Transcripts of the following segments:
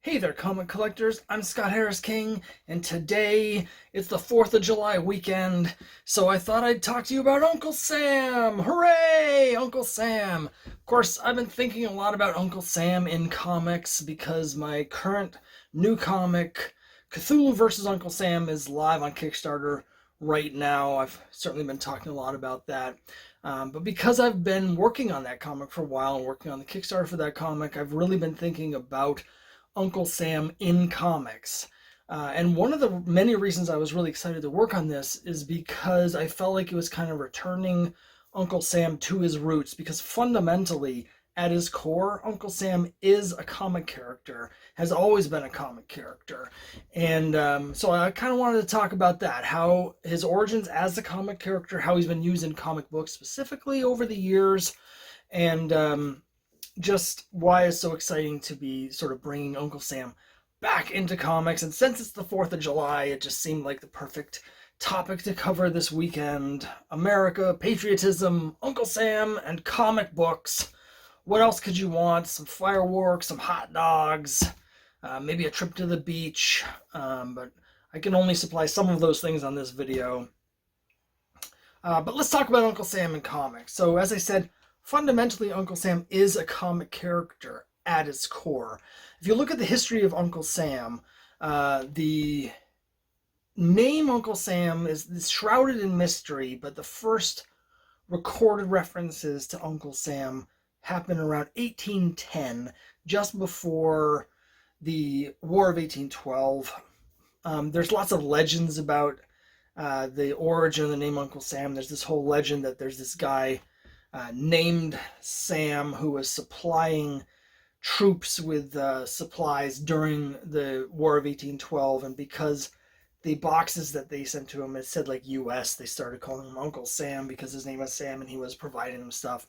Hey there, comic collectors. I'm Scott Harris King, and today it's the 4th of July weekend, so I thought I'd talk to you about Uncle Sam. Hooray, Uncle Sam! Of course, I've been thinking a lot about Uncle Sam in comics because my current new comic, Cthulhu vs. Uncle Sam, is live on Kickstarter right now. I've certainly been talking a lot about that. But because I've been working on that comic for a while and working on the Kickstarter for that comic, I've really been thinking about Uncle Sam in comics. And one of the many reasons I was really excited to work on this is because I felt like it was kind of returning Uncle Sam to his roots, because fundamentally, at his core, Uncle Sam is a comic character, has always been a comic character. And so I kind of wanted to talk about that, how his origins as a comic character, how he's been used in comic books specifically over the years, and just why it's so exciting to be sort of bringing Uncle Sam back into comics. And since it's the 4th of July, it just seemed like the perfect topic to cover this weekend. America, patriotism, Uncle Sam, and comic books. What else could you want? Some fireworks, some hot dogs, maybe a trip to the beach. But I can only supply some of those things on this video. But let's talk about Uncle Sam in comics. So as I said, fundamentally, Uncle Sam is a comic character at its core. If you look at the history of Uncle Sam, the name Uncle Sam is shrouded in mystery, but the first recorded references to Uncle Sam happen around 1810, just before the War of 1812. There's lots of legends about the origin of the name Uncle Sam. There's this whole legend that there's this guy named Sam who was supplying troops with supplies during the War of 1812, and because the boxes that they sent to him, it said like US, they started calling him Uncle Sam because his name was Sam and he was providing them stuff.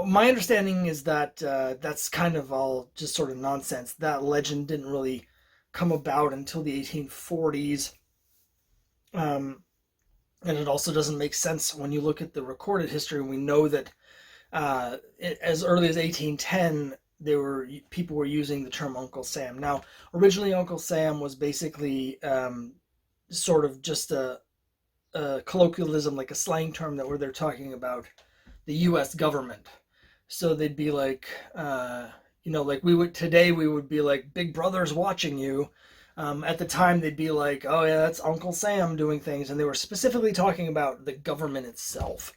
My understanding is that that's kind of all just sort of nonsense. That legend didn't really come about until the 1840s. And it also doesn't make sense when you look at the recorded history. We know that as early as 1810, people were using the term Uncle Sam. Now, originally Uncle Sam was basically sort of just a colloquialism, like a slang term that where they're talking about the U.S. government. So they'd be like, like we would be like, Big Brother's watching you. At the time, they'd be like, oh yeah, that's Uncle Sam doing things. And they were specifically talking about the government itself.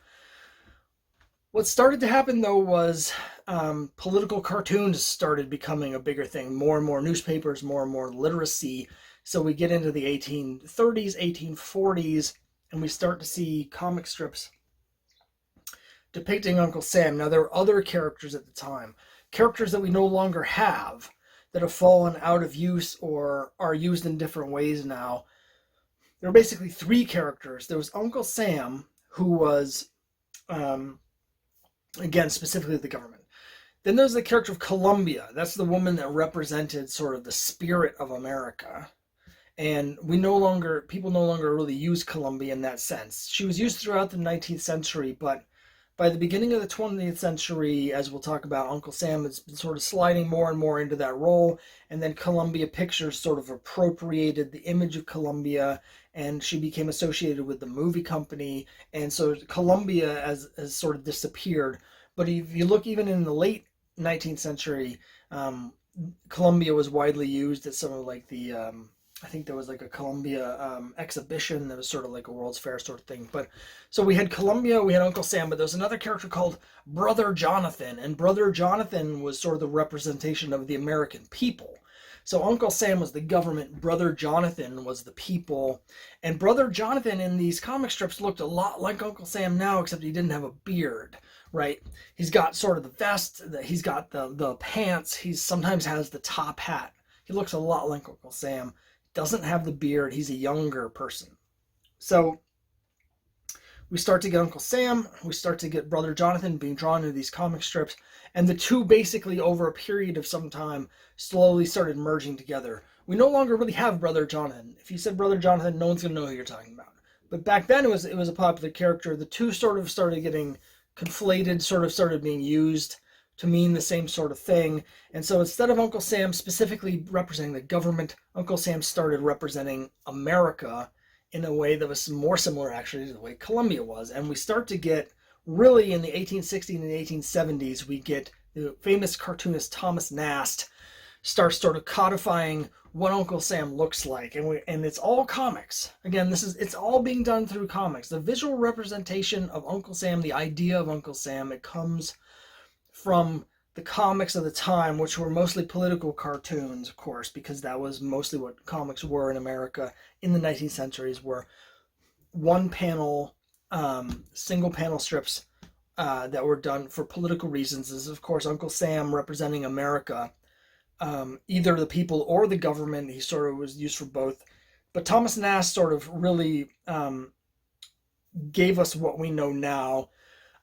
What started to happen, though, was political cartoons started becoming a bigger thing. More and more newspapers, more and more literacy. So we get into the 1830s, 1840s, and we start to see comic strips depicting Uncle Sam. Now, there were other characters at the time, characters that we no longer have, that have fallen out of use or are used in different ways now. There were basically three characters. There was Uncle Sam, who was, again, specifically the government. Then there's the character of Columbia. That's the woman that represented sort of the spirit of America. And people no longer really use Columbia in that sense. She was used throughout the 19th century, but by the beginning of the 20th century, as we'll talk about, Uncle Sam has been sort of sliding more and more into that role, and then Columbia Pictures sort of appropriated the image of Columbia, and she became associated with the movie company, and so Columbia has sort of disappeared. But if you look even in the late 19th century, Columbia was widely used at some of like the I think there was like a Columbia exhibition that was sort of like a World's Fair sort of thing. But so we had Columbia, we had Uncle Sam, but there was another character called Brother Jonathan. And Brother Jonathan was sort of the representation of the American people. So Uncle Sam was the government, Brother Jonathan was the people. And Brother Jonathan in these comic strips looked a lot like Uncle Sam now, except he didn't have a beard, right? He's got sort of the vest, he's got the pants, he sometimes has the top hat. He looks a lot like Uncle Sam. Doesn't have the beard. He's a younger person. So we start to get Uncle Sam. We start to get Brother Jonathan being drawn into these comic strips. And the two basically, over a period of some time, slowly started merging together. We no longer really have Brother Jonathan. If you said Brother Jonathan, no one's going to know who you're talking about. But back then it was a popular character. The two sort of started getting conflated, sort of started being used to mean the same sort of thing. And so instead of Uncle Sam specifically representing the government, Uncle Sam started representing America in a way that was more similar actually to the way Columbia was. And we start to get really in the 1860s and the 1870s, we get the famous cartoonist Thomas Nast starts sort of codifying what Uncle Sam looks like, and it's all comics. Again, it's all being done through comics. The visual representation of Uncle Sam, the idea of Uncle Sam, it comes from the comics of the time, which were mostly political cartoons, of course, because that was mostly what comics were in America in the 19th centuries, were one panel, single panel strips that were done for political reasons. This is, of course, Uncle Sam representing America, either the people or the government. He sort of was used for both. But Thomas Nast sort of really gave us what we know now.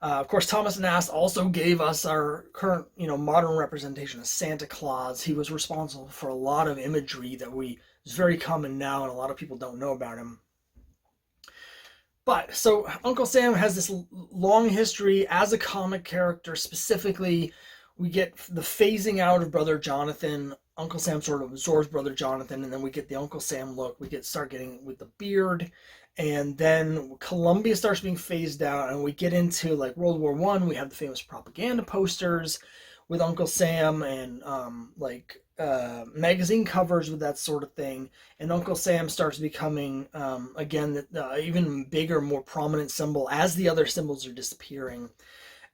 Of course, Thomas Nast also gave us our current, modern representation of Santa Claus. He was responsible for a lot of imagery that is very common now, and a lot of people don't know about him. But so Uncle Sam has this long history as a comic character. Specifically, we get the phasing out of Brother Jonathan. Uncle Sam sort of absorbs Brother Jonathan, and then we get the Uncle Sam look. We start getting with the beard, and then Columbia starts being phased out, and we get into like World War I. We have the famous propaganda posters with Uncle Sam, and magazine covers with that sort of thing. And Uncle Sam starts becoming again even bigger, more prominent symbol as the other symbols are disappearing.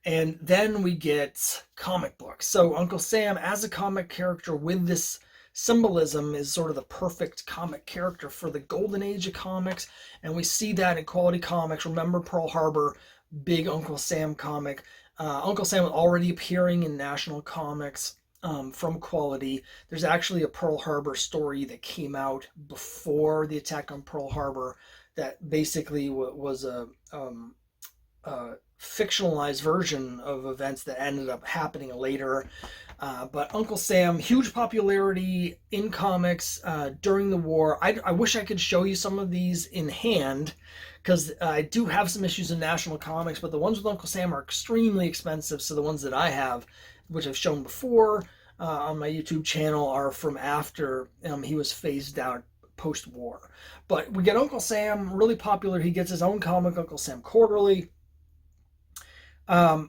And then we get comic books. So Uncle Sam as a comic character with this symbolism is sort of the perfect comic character for the golden age of comics. And we see that in Quality Comics. Remember Pearl Harbor, big Uncle Sam comic. Uncle Sam was already appearing in National Comics from Quality. There's actually a Pearl Harbor story that came out before the attack on Pearl Harbor that basically was a fictionalized version of events that ended up happening later. But Uncle Sam, huge popularity in comics during the war. I wish I could show you some of these in hand, because I do have some issues in National Comics, but the ones with Uncle Sam are extremely expensive. So the ones that I have, which I've shown before on my YouTube channel, are from after he was phased out post-war. But we get Uncle Sam, really popular. He gets his own comic, Uncle Sam Quarterly. But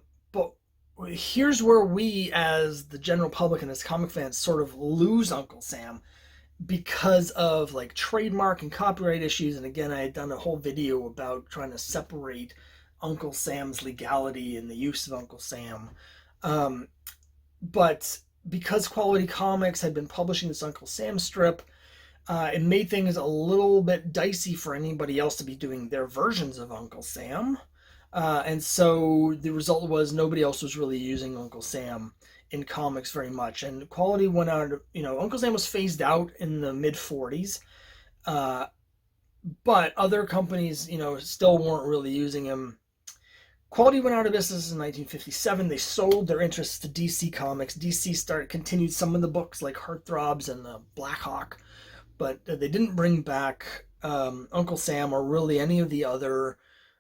here's where we, as the general public and as comic fans, sort of lose Uncle Sam because of like trademark and copyright issues. And again, I had done a whole video about trying to separate Uncle Sam's legality and the use of Uncle Sam. But because Quality Comics had been publishing this Uncle Sam strip, it made things a little bit dicey for anybody else to be doing their versions of Uncle Sam. And so the result was nobody else was really using Uncle Sam in comics very much. And Quality went out, Uncle Sam was phased out in the mid 40s. But other companies, still weren't really using him. Quality went out of business in 1957. They sold their interests to DC Comics. DC continued some of the books like Heartthrobs and Blackhawk, but they didn't bring back Uncle Sam or really any of the other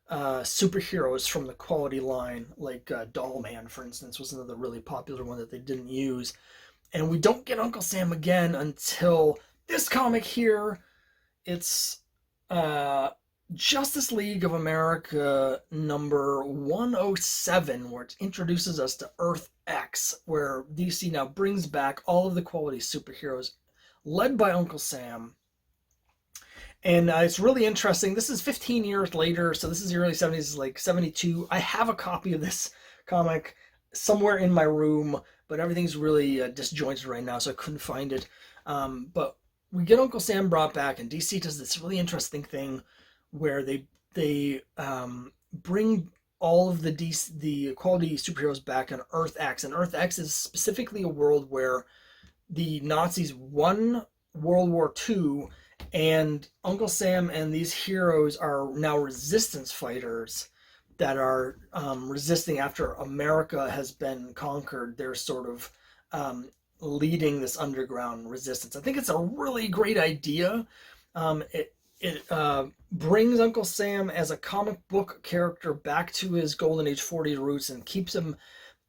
superheroes from the Quality line, like Dollman, for instance, was another really popular one that they didn't use. And we don't get Uncle Sam again until this comic here. It's Justice League of America number 107, where it introduces us to Earth X, where DC now brings back all of the Quality superheroes, led by Uncle Sam. And it's really interesting. This is 15 years later, so this is the early 70s, like 72. I have a copy of this comic somewhere in my room, but everything's really disjointed right now, so I couldn't find it. But we get Uncle Sam brought back, and DC does this really interesting thing where they bring all of the Quality superheroes back on Earth X. And Earth X is specifically a world where the Nazis won World War II, and Uncle Sam and these heroes are now resistance fighters that are resisting after America has been conquered. They're sort of leading this underground resistance. I think it's a really great idea. It brings Uncle Sam as a comic book character back to his Golden Age 40 roots and keeps him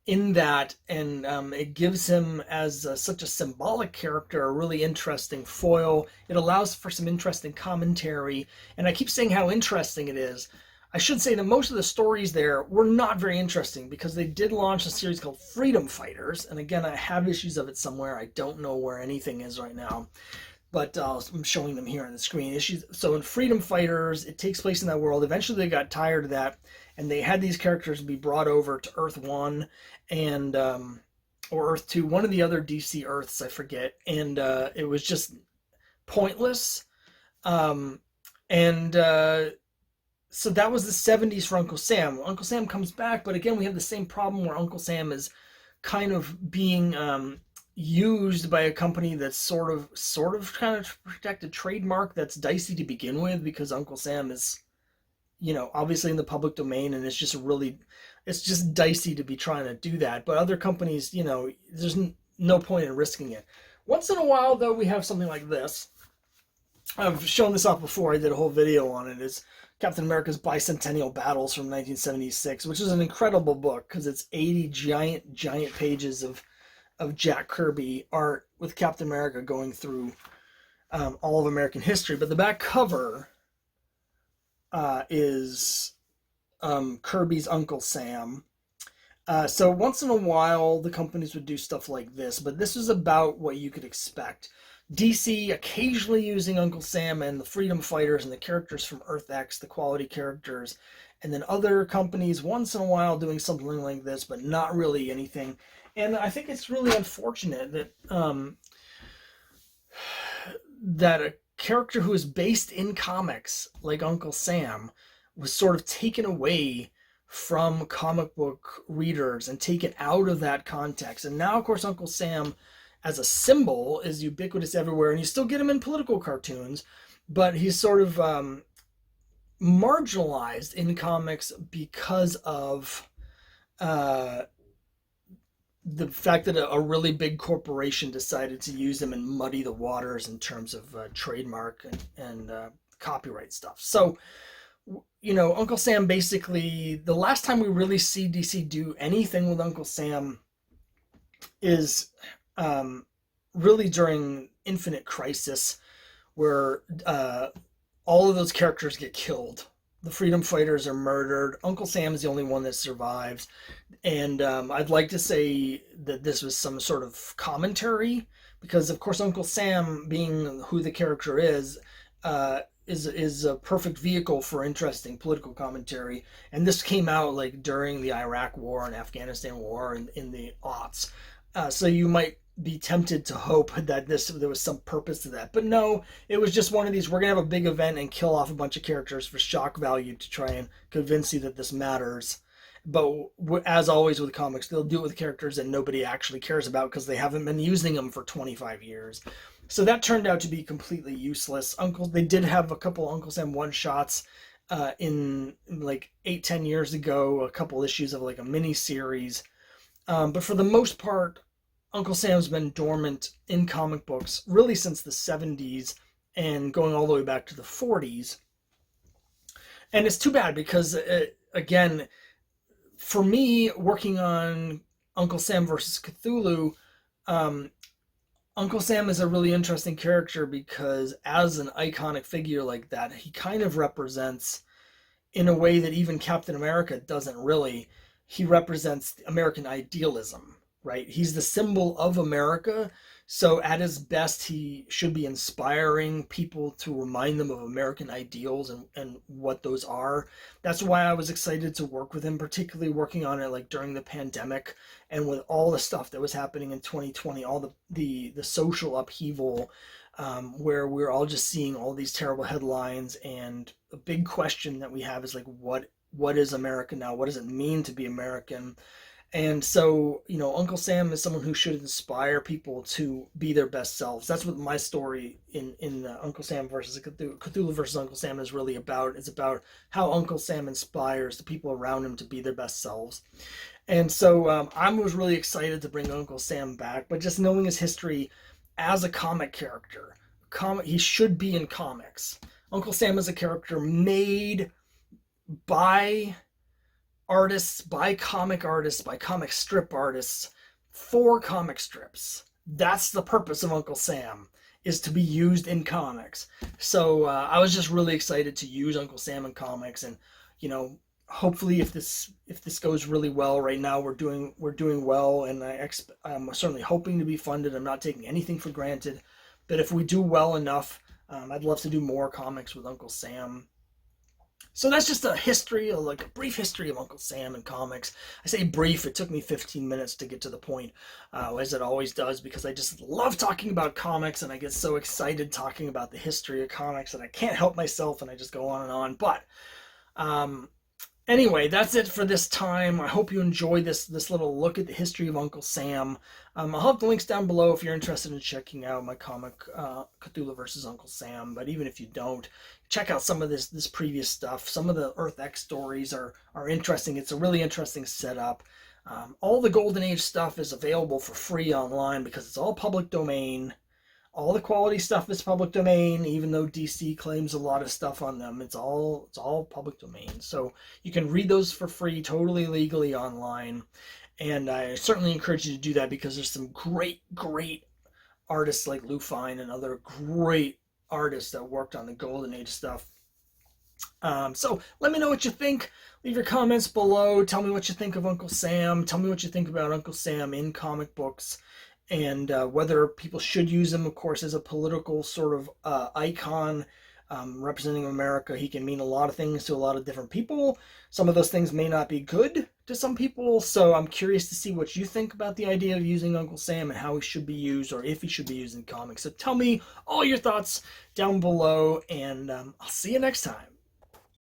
in that, and it gives him as such a symbolic character a really interesting foil. It allows for some interesting commentary, and I keep saying how interesting it is. I should say that most of the stories there were not very interesting because they did launch a series called Freedom Fighters, and again, I have issues of it somewhere. I don't know where anything is right now, but I'm showing them here on the screen. Issues. So in Freedom Fighters, it takes place in that world. Eventually, they got tired of that, and they had these characters be brought over to Earth One, and or Earth Two, one of the other DC Earths, I forget, and it was just pointless. Um, and So that was the 70s for Uncle Sam. Uncle Sam comes back, but again, we have the same problem where Uncle Sam is kind of being used by a company that's sort of kind of protect a trademark that's dicey to begin with, because Uncle Sam is, obviously in the public domain, and it's just dicey to be trying to do that. But other companies, there's no point in risking it. Once in a while, though, we have something like this. I've shown this off before. I did a whole video on it. It's Captain America's Bicentennial Battles from 1976, which is an incredible book because it's 80 giant pages of Jack Kirby art with Captain America going through all of American history. But the back cover is Kirby's Uncle Sam. So once in a while, the companies would do stuff like this, but this is about what you could expect. DC occasionally using Uncle Sam and the Freedom Fighters and the characters from Earth X, the quality characters, and then other companies once in a while doing something like this, but not really anything. And I think it's really unfortunate that that a character who is based in comics like Uncle Sam was sort of taken away from comic book readers and taken out of that context. And now, of course, Uncle Sam as a symbol is ubiquitous everywhere, and you still get him in political cartoons, but he's sort of marginalized in comics because of the fact that a really big corporation decided to use him and muddy the waters in terms of trademark and copyright stuff. So, Uncle Sam, basically, the last time we really see DC do anything with Uncle Sam is really during Infinite Crisis, where all of those characters get killed. The Freedom Fighters are murdered. Uncle Sam is the only one that survives. And I'd like to say that this was some sort of commentary, because, of course, Uncle Sam, being who the character is a perfect vehicle for interesting political commentary. And this came out like during the Iraq War and Afghanistan War in the aughts. So you might be tempted to hope that there was some purpose to that, but no, it was just one of these, we're gonna have a big event and kill off a bunch of characters for shock value to try and convince you that this matters. But as always with comics, they'll do it with characters that nobody actually cares about because they haven't been using them for 25 years. So that turned out to be completely useless. They did have a couple Uncle Sam one shots in like 8-10 years ago, a couple issues of like a mini series, but for the most part, Uncle Sam's been dormant in comic books really since the 70s and going all the way back to the 40s. And it's too bad because, again, for me, working on Uncle Sam versus Cthulhu, Uncle Sam is a really interesting character because as an iconic figure like that, he kind of represents, in a way that even Captain America doesn't really, he represents American idealism. Right? He's the symbol of America. So at his best, he should be inspiring people to remind them of American ideals and what those are. That's why I was excited to work with him, particularly working on it like during the pandemic and with all the stuff that was happening in 2020, all the social upheaval, where we're all just seeing all these terrible headlines. And a big question that we have is like, what is America now? What does it mean to be American? And so, Uncle Sam is someone who should inspire people to be their best selves. That's what my story in Uncle Sam versus Cthulhu versus Uncle Sam is really about. It's about how Uncle Sam inspires the people around him to be their best selves. And so I was really excited to bring Uncle Sam back, but just knowing his history as a comic character, he should be in comics. Uncle Sam is a character made by artists, by comic artists, by comic strip artists, for comic strips. That's the purpose of Uncle Sam, is to be used in comics. So I was just really excited to use Uncle Sam in comics, and hopefully if this goes really well. Right now we're doing well, and I'm certainly hoping to be funded. I'm not taking anything for granted, but if we do well enough, I'd love to do more comics with Uncle Sam. So that's just a history, like a brief history of Uncle Sam and comics. I say brief, it took me 15 minutes to get to the point, as it always does, because I just love talking about comics, and I get so excited talking about the history of comics that I can't help myself, and I just go on and on. But anyway, that's it for this time. I hope you enjoyed this little look at the history of Uncle Sam. I'll have the links down below if you're interested in checking out my comic, Cthulhu vs. Uncle Sam. But even if you don't, check out some of this previous stuff. Some of the Earth X stories are interesting. It's a really interesting setup. All the Golden Age stuff is available for free online because it's all public domain. All the quality stuff is public domain, even though DC claims a lot of stuff on them. It's all public domain. So you can read those for free, totally legally online. And I certainly encourage you to do that because there's some great artists like Lou Fine and other great artists that worked on the Golden Age stuff. So let me know what you think. Leave your comments below. Tell me what you think of Uncle Sam. Tell me what you think about Uncle Sam in comic books, and whether people should use him, of course, as a political sort of icon representing America. He can mean a lot of things to a lot of different people. Some of those things may not be good to some people, so I'm curious to see what you think about the idea of using Uncle Sam and how he should be used, or if he should be used in comics. So tell me all your thoughts down below, and I'll see you next time.